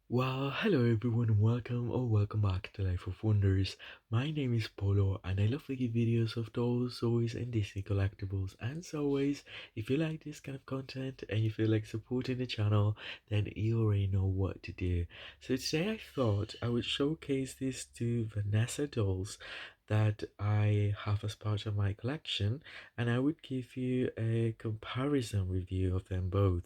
Well, hello everyone, and welcome or welcome back to Life of Wonders. My name is Polo, and I love making videos of dolls, toys, and Disney collectibles. And as always, if you like this kind of content and you feel like supporting the channel, then you already know what to do. So today I thought I would showcase these two Vanessa dolls that I have as part of my collection, and I would give you a comparison review of them both.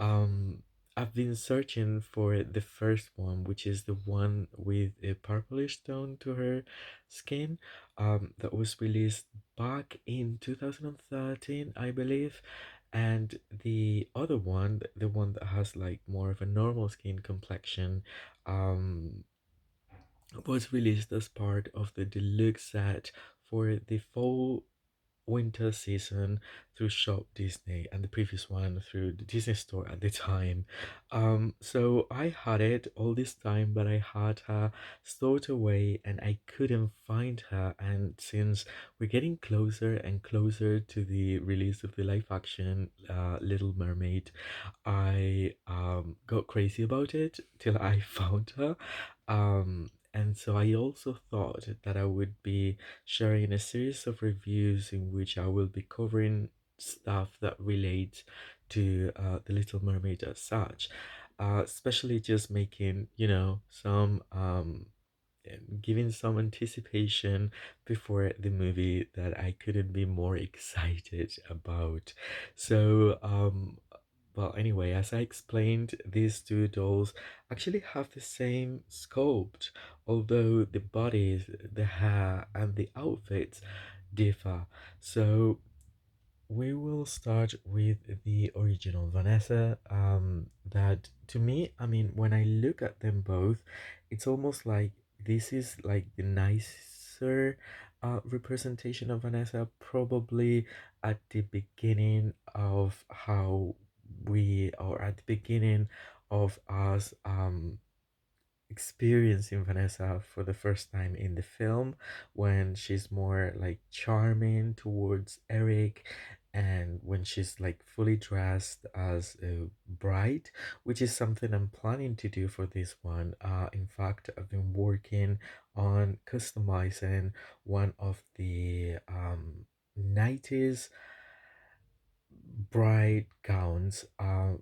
Um, I've been searching for the first one, which is the one with a purplish tone to her skin, that was released back in 2013, I believe. And the other one, the one that has like more of a normal skin complexion, um, was released as part of the deluxe set for the fall winter season through Shop Disney, and the previous one through the Disney store at the time. So I had it all this time, but I had her stored away and I couldn't find her. And since we're getting closer and closer to the release of the live action Little Mermaid, I got crazy about it till I found her. And so I also thought that I would be sharing a series of reviews in which I will be covering stuff that relates to The Little Mermaid as such, especially just making, some giving some anticipation before the movie that I couldn't be more excited about. So, well, anyway, as I explained, these two dolls actually have the same sculpt, although the bodies, the hair, and the outfits differ. So we will start with the original Vanessa. That to me, I mean, when I look at them both, it's almost like this is like the nicer representation of Vanessa, probably at the beginning of how we, or at the beginning of us experiencing Vanessa for the first time in the film, when she's more like charming towards Eric, and when she's like fully dressed as a bride, which is something I'm planning to do for this one. In fact, I've been working on customizing one of the 90s bright gowns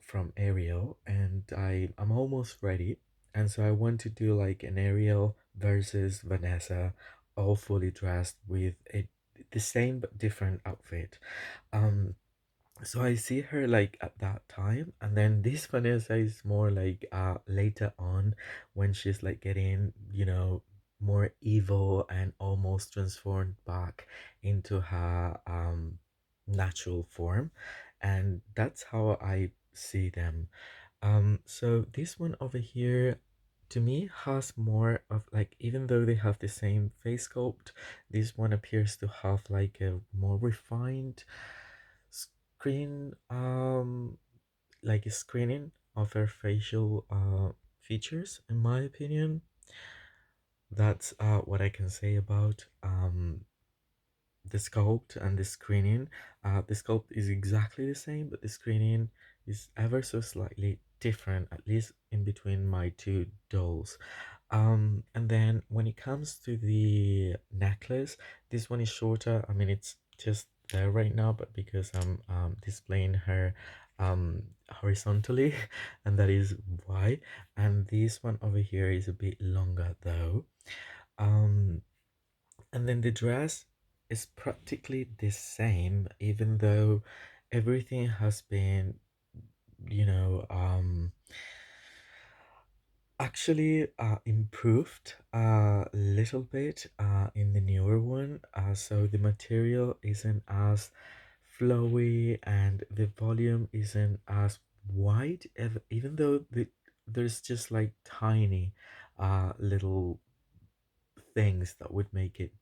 from Ariel, and I'm almost ready. And so I want to do like an Ariel versus Vanessa, all fully dressed with the same but different outfit. Um, so I see her like at that time, and then this Vanessa is more like later on, when she's like getting, more evil and almost transformed back into her natural form. And that's how I see them. So this one over here to me has more of like, even though they have the same face sculpt, this one appears to have like a more refined screen, like a screening of her facial features, in my opinion. That's what I can say about the sculpt and the screening. The sculpt is exactly the same, but the screening is ever so slightly different, at least in between my two dolls. And then when it comes to the necklace, this one is shorter. I mean, it's just there right now, but because I'm displaying her horizontally, and that is why. And this one over here is a bit longer though. Um, and then the dress is practically the same, even though everything has been, you know, actually improved a little bit in the newer one. So the material isn't as flowy and the volume isn't as wide, even though there's just like tiny little things that would make it,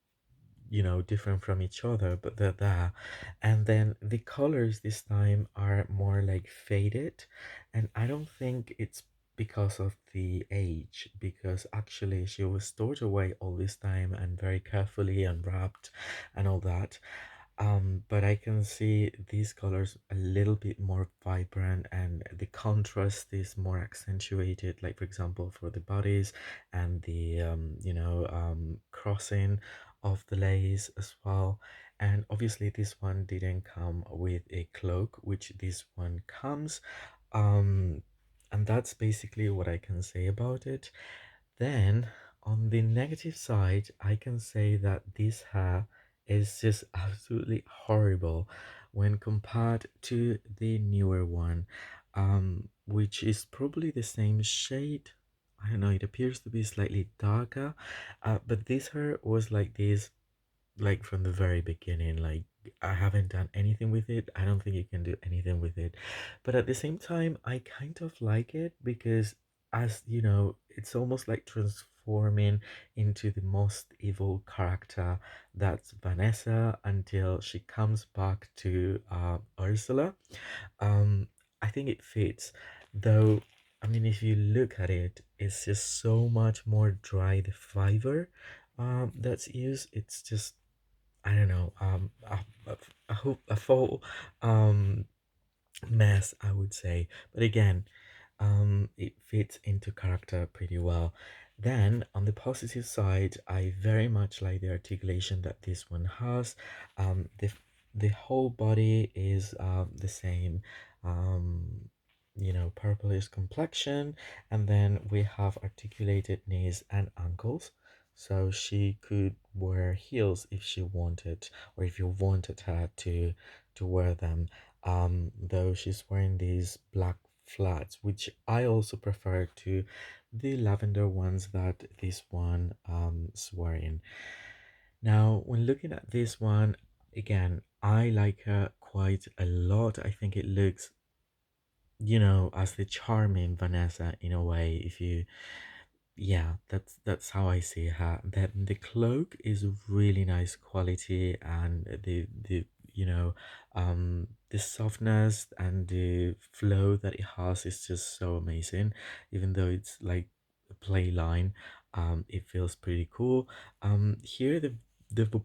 different from each other, but they're there. And then the colors this time are more like faded, and I don't think it's because of the age, because actually she was stored away all this time and very carefully unwrapped and all that. But I can see these colors a little bit more vibrant and the contrast is more accentuated, like for example for the bodies and the crossing of the lace as well. And obviously this one didn't come with a cloak, which this one comes. um and that's basically what I can say about it. Then, on the negative side, I can say that this hair is just absolutely horrible when compared to the newer one, which is probably the same shade. I don't know, it appears to be slightly darker, but this hair was like this like from the very beginning. Like I haven't done anything with it. I don't think you can do anything with it, but at the same time I kind of like it because, as you know, it's almost like transforming into the most evil character, that's Vanessa, until she comes back to Ursula. um I think it fits, though. I mean, if you look at it, it's just so much more dry. The fiber that's used, it's just, I don't know, a full um mess, I would say. But again, it fits into character pretty well. Then on the positive side, I very much like the articulation that this one has. The whole body is the same, um, purplish complexion, and then we have articulated knees and ankles. So she could wear heels if she wanted, or if you wanted her to wear them. Though she's wearing these black flats, which I also prefer to the lavender ones that this one is wearing. Now, when looking at this one, again, I like her quite a lot. I think it looks, as the charming Vanessa in a way. If you Yeah, that's how I see her. That the cloak is really nice quality, and the softness and the flow that it has is just so amazing. Even though it's like a play line, it feels pretty cool. Here the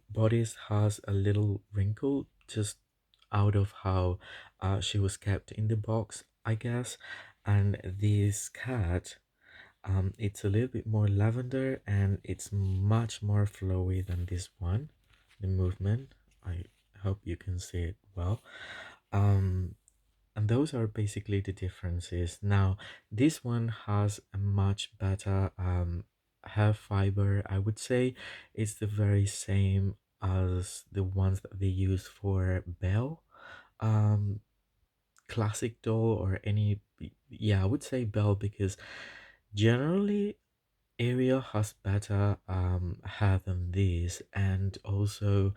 bodice has a little wrinkle just out of how she was kept in the box, I guess. And this cat, it's a little bit more lavender and it's much more flowy than this one. The movement, I hope you can see it well. Um, and those are basically the differences. Now, this one has a much better hair fiber. I would say it's the very same as the ones that they use for Belle. Um, Classic doll or any, yeah, I would say Belle because generally Ariel has better hair than this, and also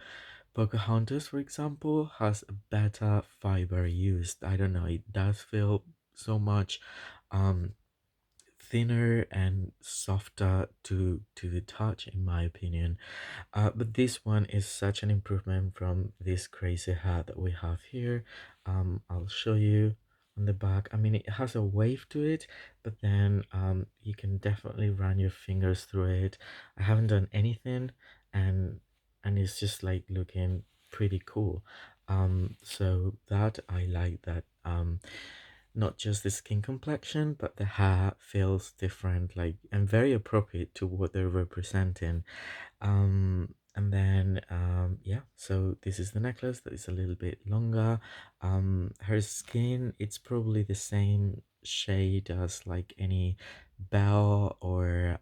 Pocahontas, for example, has a better fiber used. I don't know, it does feel so much um thinner and softer to the touch, in my opinion. But this one is such an improvement from this crazy hat that we have here. I'll show you on the back. I mean, it has a wave to it, but then you can definitely run your fingers through it. I haven't done anything, and it's just like looking pretty cool. So that I like that. Not just the skin complexion, but the hair feels different, like, and very appropriate to what they're representing. And then yeah, so this is the necklace that is a little bit longer. Her skin, it's probably the same shade as like any Belle or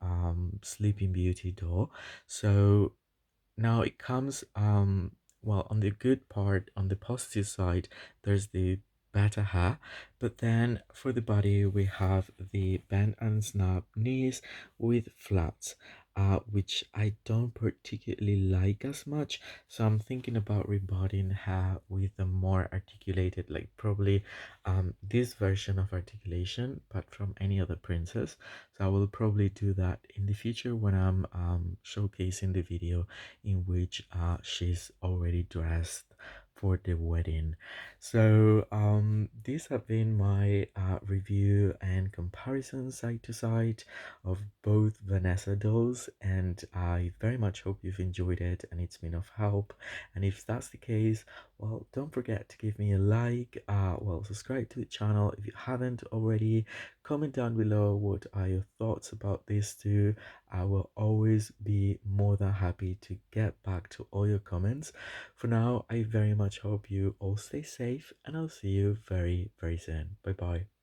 Sleeping Beauty doll. So now it comes, well, on the good part, on the positive side, there's the better hair, but then for the body, we have the bend and snap knees with flats, which I don't particularly like as much. So I'm thinking about rebonding hair with a more articulated, like probably this version of articulation, but from any other princess. So I will probably do that in the future when I'm showcasing the video in which she's already dressed for the wedding. So these have been my review and comparison side to side of both Vanessa dolls, and I very much hope you've enjoyed it and it's been of help. And if that's the case, well, don't forget to give me a like, well, subscribe to the channel if you haven't already. Comment down below what are your thoughts about this too. I will always be more than happy to get back to all your comments. For now, I very much hope you all stay safe, and I'll see you very, very soon. Bye bye.